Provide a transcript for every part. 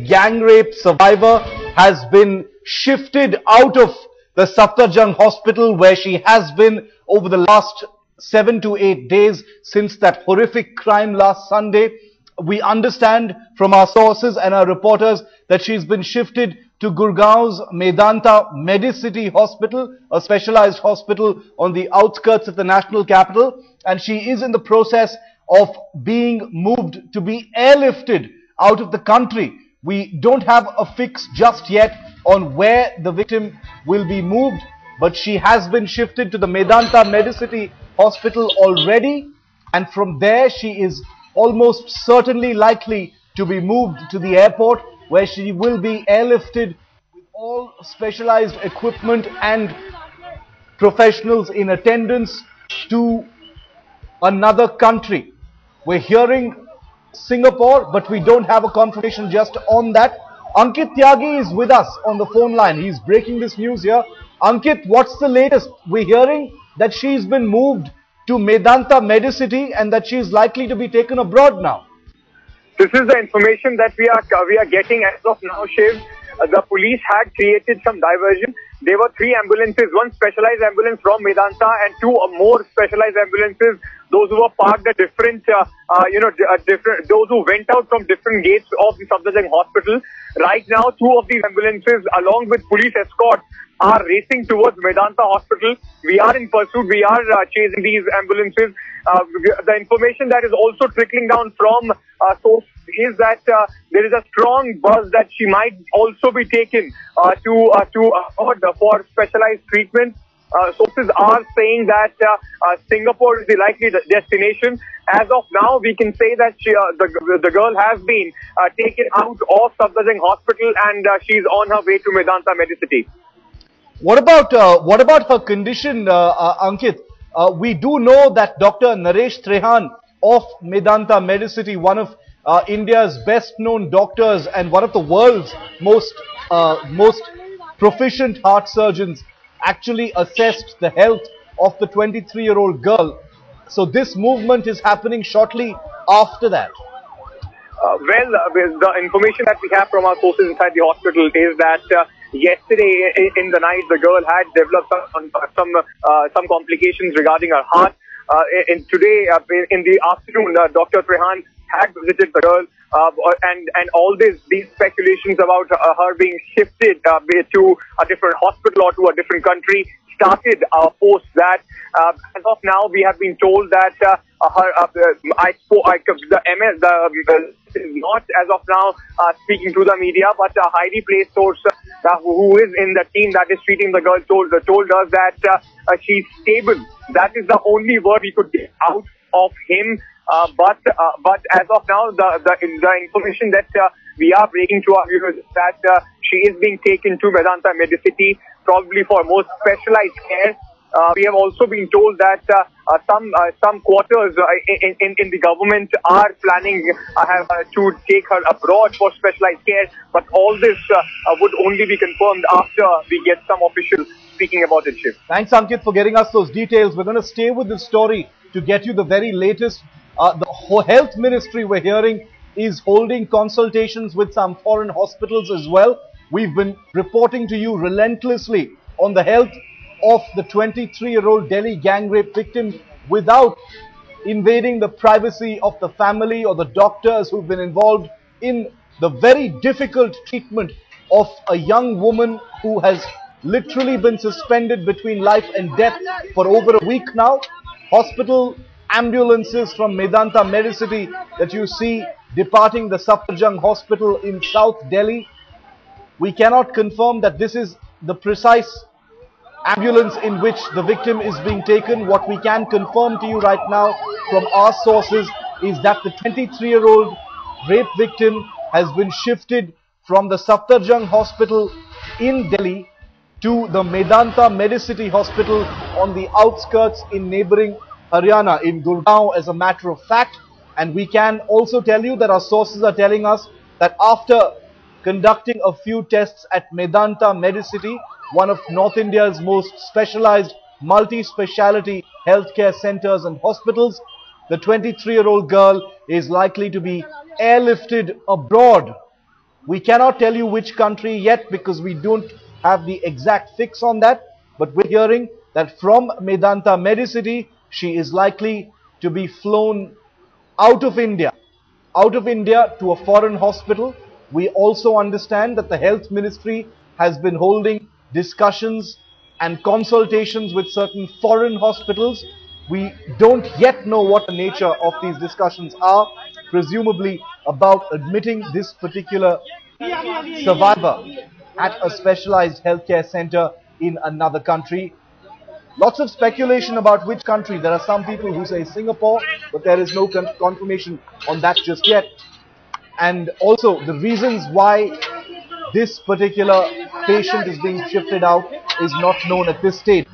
gang rape survivor has been shifted out of the Safdarjung hospital where she has been over the last 7 to 8 days since that horrific crime last Sunday. We understand from our sources and our reporters that she's been shifted to Gurgaon's Medanta Medicity Hospital, a specialized hospital on the outskirts of the national capital, and she is in the process of being moved to be airlifted out of the country. We don't have a fix just yet on where the victim will be moved, but she has been shifted to the Medanta Medicity Hospital already, and from there she is almost certainly likely to be moved to the airport, where she will be airlifted with all specialized equipment and professionals in attendance to another country. We're hearing Singapore, but we don't have a confirmation just on that. Ankit Tyagi is with us on the phone line. He's breaking this news here. Ankit, what's the latest? We're hearing that she's been moved to Medanta Medicity and that she's likely to be taken abroad now. This is the information that we are getting as of now, Shiv. The police had created some diversion. There were 3 ambulances, 1 specialized ambulance from Medanta and 2 more specialized ambulances. Those who were parked at different, those who went out from different gates of the Safdarjung hospital. Right now, 2 of these ambulances, along with police escorts, are racing towards Medanta hospital. We are in pursuit. We are chasing these ambulances. The information that is also trickling down from sources is that there is a strong buzz that she might also be taken for specialized treatment. Sources are saying that Singapore is the likely destination. As of now, we can say that the girl has been taken out of Safdarjung hospital and she's on her way to Medanta Medicity. What about her condition, Ankit? We do know that Dr. Naresh Trehan of Medanta Medicity, one of India's best-known doctors and one of the world's most proficient heart surgeons, actually assessed the health of the 23-year-old girl. So this movement is happening shortly after that. The information that we have from our sources inside the hospital is that yesterday in the night the girl had developed some complications regarding her heart. Today in the afternoon, Dr. Trehan had visited the girl, and all these speculations about her being shifted to a different hospital or to a different country started post that. As of now, we have been told that the MS is not as of now speaking to the media, but a highly placed source who is in the team that is treating the girl told us that she's stable. That is the only word we could get out of him. But as of now, the information that we are breaking to our viewers is that she is being taken to Medanta Medicity, probably for more specialized care. We have also been told that some quarters in the government are planning to take her abroad for specialized care, but all this would only be confirmed after we get some official speaking about it, Shiv. Thanks, Ankit, for getting us those details. We're going to stay with this story to get you the very latest. The health ministry, we're hearing, is holding consultations with some foreign hospitals as well. We've been reporting to you relentlessly on the health of the 23-year-old Delhi gang rape victim without invading the privacy of the family or the doctors who've been involved in the very difficult treatment of a young woman who has literally been suspended between life and death for over a week now. Hospital ambulances from Medanta Medicity that you see departing the Safdarjung hospital in South Delhi. We cannot confirm that this is the precise ambulance in which the victim is being taken. What we can confirm to you right now from our sources is that the 23-year-old rape victim has been shifted from the Safdarjung hospital in Delhi to the Medanta Medicity hospital on the outskirts in neighboring Haryana, in Gurgaon, as a matter of fact. And we can also tell you that our sources are telling us that after conducting a few tests at Medanta Medicity, one of North India's most specialized multi-speciality healthcare centers and hospitals, the 23-year-old girl is likely to be airlifted abroad We cannot tell you which country yet because we don't have the exact fix on that. But we're hearing that from Medanta Medicity, she is likely to be flown out of India to a foreign hospital. We also understand that the health ministry has been holding discussions and consultations with certain foreign hospitals. We don't yet know what the nature of these discussions are, presumably about admitting this particular survivor at a specialized healthcare center in another country. Lots of speculation about which country. There are some people who say Singapore, but there is no confirmation on that just yet. And also the reasons why this particular patient is being shifted out is not known at this stage.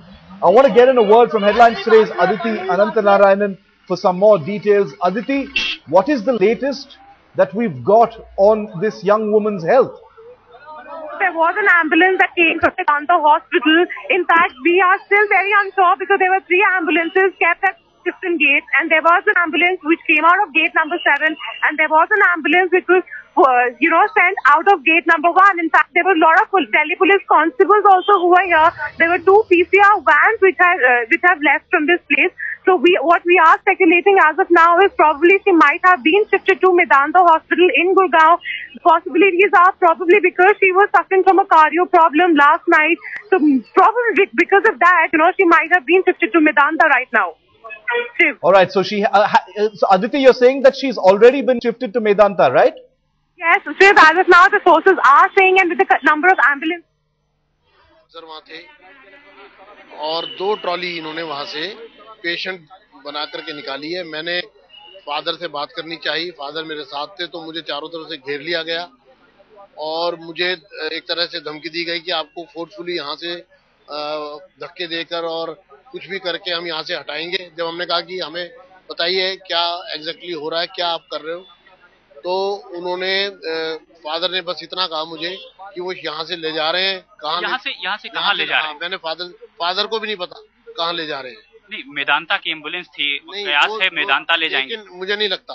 I want to get in a word from Headlines Today's Aditi Anantanarayanan for some more details. Aditi, what is the latest that we've got on this young woman's health? There was an ambulance that came from the hospital. In fact, we are still very unsure because there were 3 ambulances kept at different gates, and there was an ambulance which came out of gate number 7, and there was an ambulance which was sent out of gate number 1. In fact, there were a lot of Delhi police constables also who were here. There were 2 PCR vans which have left from this place. So what we are speculating as of now is probably she might have been shifted to Medanta Hospital in Gurgaon. Possibilities are probably because she was suffering from a cardio problem last night. So probably because of that, she might have been shifted to Medanta right now. All right. So so Aditi, you're saying that she's already been shifted to Medanta, right? Yes, Shiv, as of now, the sources are saying, and with the number of ambulances. Sir वहाँ थे और 2 trolley इन्होंने वहाँ से patient बना करके निकाली है। मैंने फादर से बात करनी चाहिए, फादर मेरे साथ थे, तो मुझे चारों तरफ से घेर लिया गया और मुझे एक तरह से धमकी दी गई कि आपको फोर्सफुली यहाँ से धक्के देकर और कुछ भी करके हम यहाँ से हटाएंगे। जब हमने कहा कि हमें बताइए क्या एग्जैक्टली हो रहा है, क्या आप कर रहे हो, तो उन्होंने फादर ने बस इतना कहा मुझे कि वो यहाँ से ले जा रहे हैं। यहाँ से कहाँ ले जा रहे हैं? मैंने फादर को भी नहीं पता कहाँ ले जा रहे हैं। नहीं, मेदांता की एम्बुलेंस थी, प्रयास है मेदांता ले जाएंगे। लेकिन मुझे नहीं लगता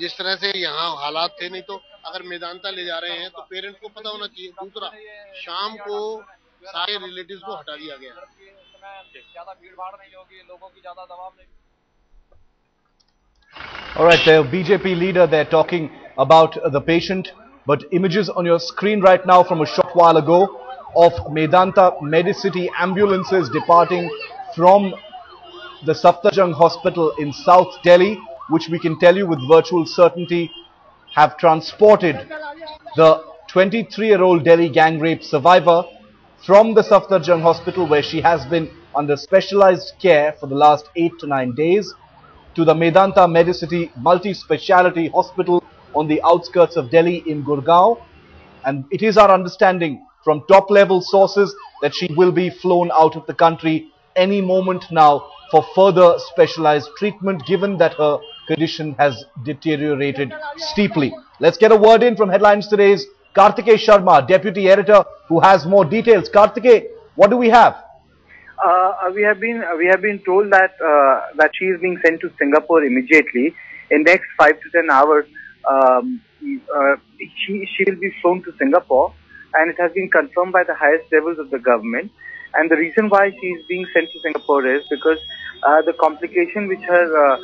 जिस तरह से यहाँ हालात थे, नहीं तो अगर मेदांता ले जा रहे हैं तो पेरेंट्स को पता होना चाहिए। दूसरा, शाम को सारे रिलेटिव्स को हटा दिया गया। ज्यादा भीड़ भाड़ नहीं होगी, लोगों की ज्यादा दबाव नहीं। All right, the BJP leader there talking about the patient, but images on your screen right now from a short while ago of Medanta Medicity ambulances departing from the Safdarjung hospital in South Delhi, which we can tell you with virtual certainty have transported the 23-year-old Delhi gang rape survivor from the Safdarjung hospital, where she has been under specialized care for the last 8 to 9 days, to the Medanta Medicity multi-speciality hospital on the outskirts of Delhi in Gurgaon. And it is our understanding from top-level sources that she will be flown out of the country any moment now for further specialized treatment, given that her condition has deteriorated steeply. Let's get a word in from Headlines Today's Kartike Sharma, Deputy Editor, who has more details. Kartike, what do we have? We have been told that that she is being sent to Singapore immediately. In next 5 to 10 hours, she will be flown to Singapore, and it has been confirmed by the highest levels of the government. And the reason why she is being sent to Singapore is because the complication which her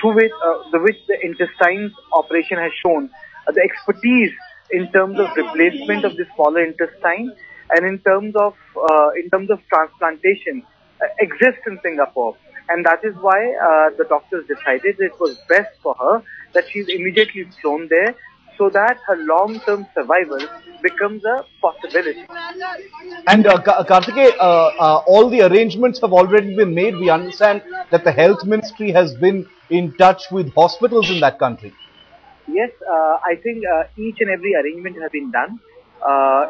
which the intestines operation has shown, the expertise in terms of replacement of the smaller intestine and in terms of transplantation exists in Singapore, and that is why the doctors decided it was best for her that she is immediately flown there, so that her long-term survival becomes a possibility. And Kartike, all the arrangements have already been made. We understand that the health ministry has been in touch with hospitals in that country. Yes, I think each and every arrangement has been done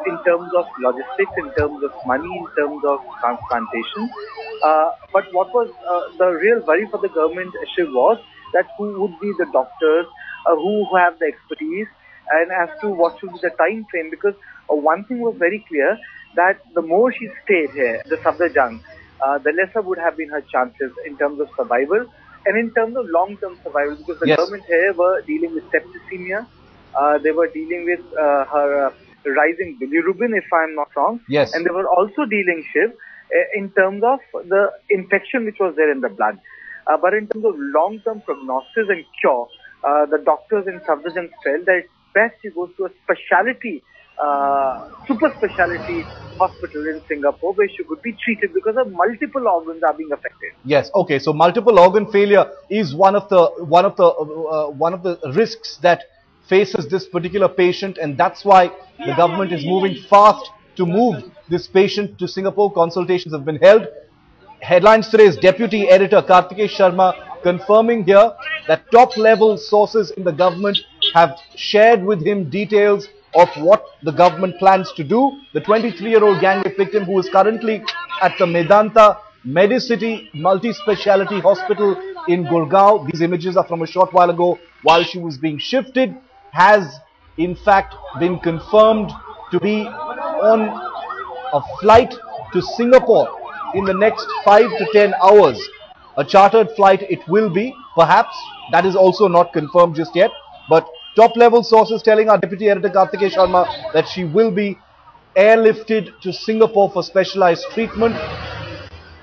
in terms of logistics, in terms of money, in terms of transplantation. But what was the real worry for the government issue was that who would be the doctors who have the expertise, and as to what should be the time frame, because one thing was very clear, that the more she stayed here, the Safdarjung, the lesser would have been her chances in terms of survival and in terms of long-term survival, because the government here were dealing with septicemia, They were dealing with her rising bilirubin, if I'm not wrong. Yes. And they were also dealing, Shiv, in terms of the infection which was there in the blood. But in terms of long-term prognosis and cure, the doctors in Safdarjung felt that it's best she goes to a specialty, super specialty hospital in Singapore where she could be treated because of multiple organs are being affected. Yes. Okay. So multiple organ failure is one of the risks that faces this particular patient, and that's why the government is moving fast to move this patient to Singapore. Consultations have been held. Headlines today's Deputy Editor Kartikeya Sharma confirming here that top-level sources in the government have shared with him details of what the government plans to do. The 23-year-old gangrape victim, who is currently at the Medanta Medicity Multi-Speciality Hospital in Gurgaon, these images are from a short while ago, while she was being shifted, has in fact been confirmed to be on a flight to Singapore in the next 5 to 10 hours. A chartered flight it will be, perhaps. That is also not confirmed just yet. But top-level sources telling our Deputy Editor Kartikeya Sharma that she will be airlifted to Singapore for specialized treatment.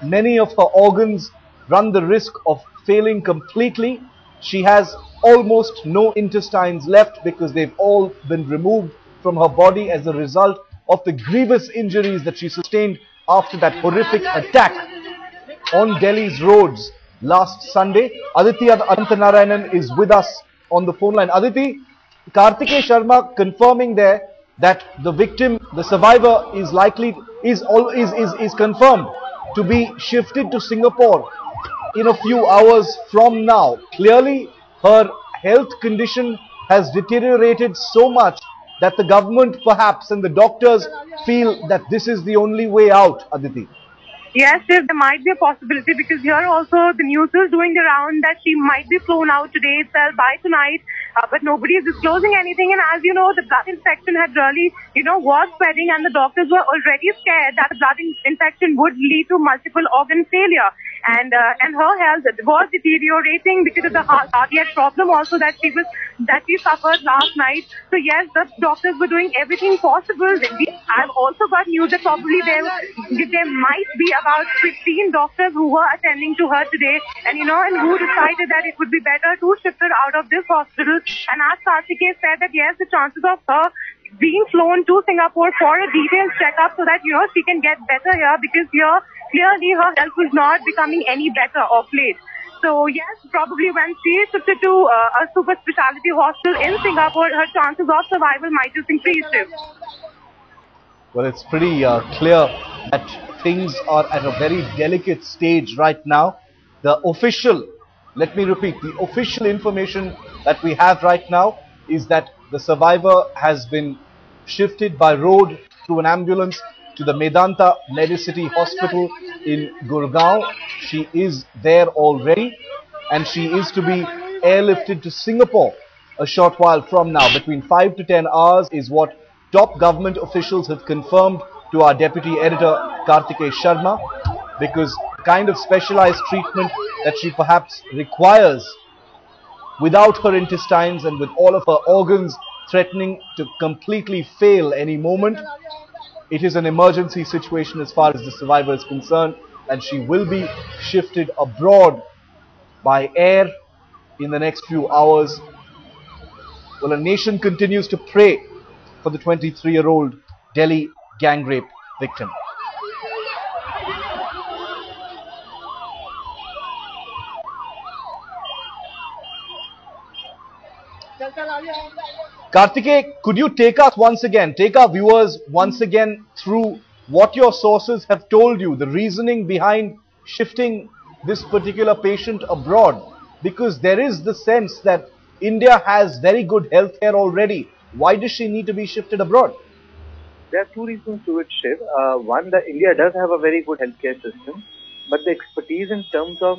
Many of her organs run the risk of failing completely. She has almost no intestines left because they've all been removed from her body as a result of the grievous injuries that she sustained after that horrific attack on Delhi's roads last Sunday. Aditi Anantanarayanan is with us on the phone line. Aditi, Kartikeya Sharma confirming there that the victim, the survivor, is confirmed to be shifted to Singapore in a few hours from now. Clearly, her health condition has deteriorated so much that the government perhaps and the doctors feel that this is the only way out, Aditi. Yes, there might be a possibility, because here also the news is doing the round that she might be flown out today itself, by tonight, but nobody is disclosing anything. And as you know, the blood infection had really, was spreading, and the doctors were already scared that the blood infection would lead to multiple organ failure. And her health was deteriorating because of the cardiac problem also that she suffered last night. So yes, the doctors were doing everything possible. I've also got news that probably there might be about 15 doctors who were attending to her today, and who decided that it would be better to shift her out of this hospital. And as Kartikeya said, that yes, the chances of her being flown to Singapore for a detailed checkup so that she can get better here, because here clearly her health was not becoming any better of late. So yes, probably when she is shifted to a super specialty hospital in Singapore, her chances of survival might just increase. Well, it's pretty clear that things are at a very delicate stage right now. The official, let me repeat, the official information that we have right now is that the survivor has been shifted by road through an ambulance to the Medanta Medicity Hospital in Gurgaon. She is there already, and she is to be airlifted to Singapore a short while from now. Between 5 to 10 hours is what top government officials have confirmed to our Deputy Editor Kartikeya Sharma, because the kind of specialized treatment that she perhaps requires, without her intestines and with all of her organs threatening to completely fail any moment, it is an emergency situation as far as the survivor is concerned, and she will be shifted abroad by air in the next few hours. Well, a nation continues to pray for the 23-year-old Delhi gangrape victim. Kartikeya, could you take our viewers once again through what your sources have told you, the reasoning behind shifting this particular patient abroad? Because there is the sense that India has very good healthcare already. Why does she need to be shifted abroad? There are two reasons to it, Shiv. One, that India does have a very good healthcare system, but the expertise in terms of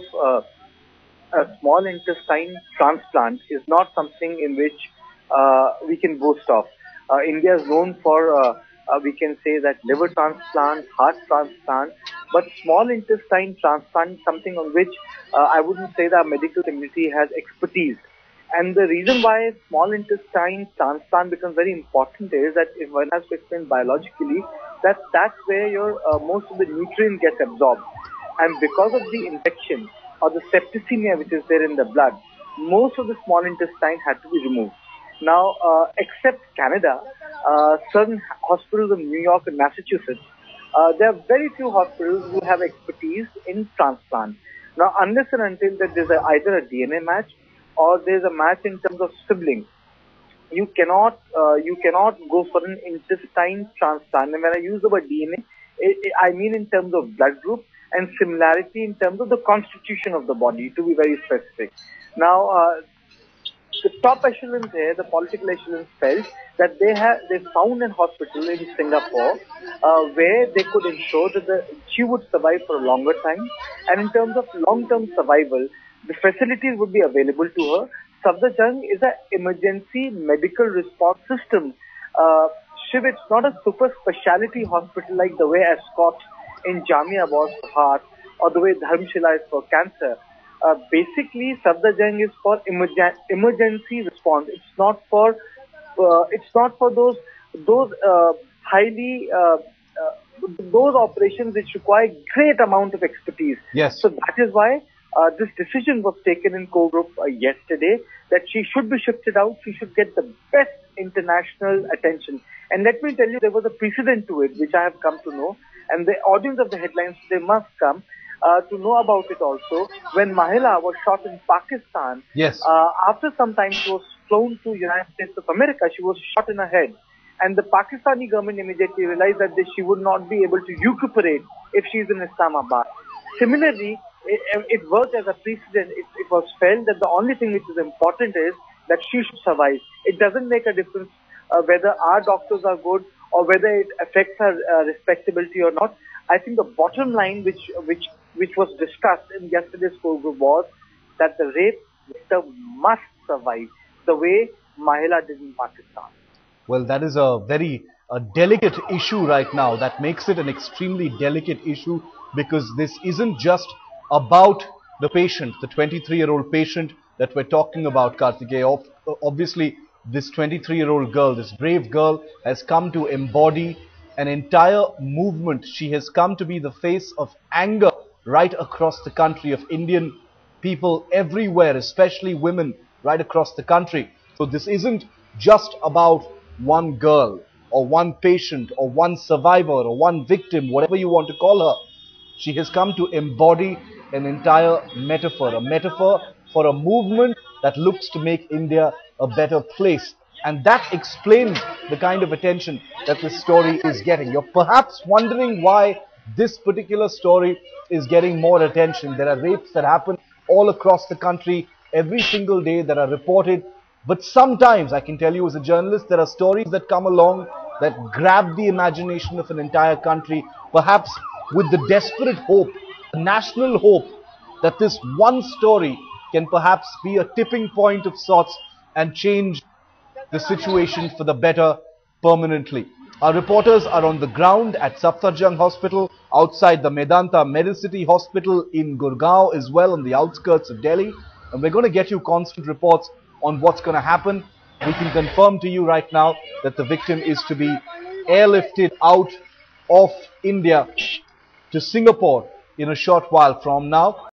a small intestine transplant is not something in which we can boast of. India is known for, we can say that liver transplant, heart transplant, but small intestine transplant, something on which I wouldn't say that our medical community has expertise. And the reason why small intestine transplant becomes very important is that if one has to explain biologically, that's where your most of the nutrients get absorbed. And because of the infection or the septicemia which is there in the blood, most of the small intestine had to be removed. Now, except Canada, certain hospitals in New York and Massachusetts, there are very few hospitals who have expertise in transplant. Now, unless and until that there's either a DNA match or there's a match in terms of siblings, you cannot go for an intestine transplant. And when I use the word DNA, I mean in terms of blood group and similarity in terms of the constitution of the body, to be very specific. Now, the top echelons here, the political echelons, felt that they found a hospital in Singapore where they could ensure that she would survive for a longer time, and in terms of long-term survival, the facilities would be available to her. Safdarjung is an emergency medical response system. Shiv, it's not a super specialty hospital like the way Ascot in Jamia was for heart or the way Dharamshila is for cancer. Basically, Safdarjung is for emergency response. It's not for those highly those operations which require great amount of expertise. Yes. So that is why this decision was taken in core group yesterday that she should be shifted out. She should get the best international attention. And let me tell you, there was a precedent to it, which I have come to know. And the audience of the headlines, they must come to know about it also. When Mahila was shot in Pakistan, yes. After some time she was flown to United States of America. She was shot in her head. And the Pakistani government immediately realized that she would not be able to recuperate if she is in Islamabad. Similarly, it worked as a precedent. It was felt that the only thing which is important is that she should survive. It doesn't make a difference whether our doctors are good or whether it affects her respectability or not. I think the bottom line which was discussed in yesterday's program was that the rape victim must survive the way Mahila did in Pakistan. Well, that is a very delicate issue right now. That makes it an extremely delicate issue because this isn't just about the patient, the 23-year-old patient that we're talking about, Karthikeya. Obviously, this 23-year-old girl, this brave girl, has come to embody an entire movement. She has come to be the face of anger right across the country, of Indian people everywhere, especially women right across the country. So this isn't just about one girl or one patient or one survivor or one victim, whatever you want to call her. She has come to embody an entire metaphor, a metaphor for a movement that looks to make India a better place. And that explains the kind of attention that this story is getting. You're perhaps wondering why this particular story is getting more attention. There are rapes that happen all across the country every single day that are reported. But sometimes, I can tell you as a journalist, there are stories that come along that grab the imagination of an entire country, perhaps with the desperate hope, the national hope, that this one story can perhaps be a tipping point of sorts and change the situation for the better permanently. Our reporters are on the ground at Safdarjung Hospital, outside the Medanta Medicity Hospital in Gurgaon as well, on the outskirts of Delhi. And we're going to get you constant reports on what's going to happen. We can confirm to you right now that the victim is to be airlifted out of India to Singapore in a short while from now.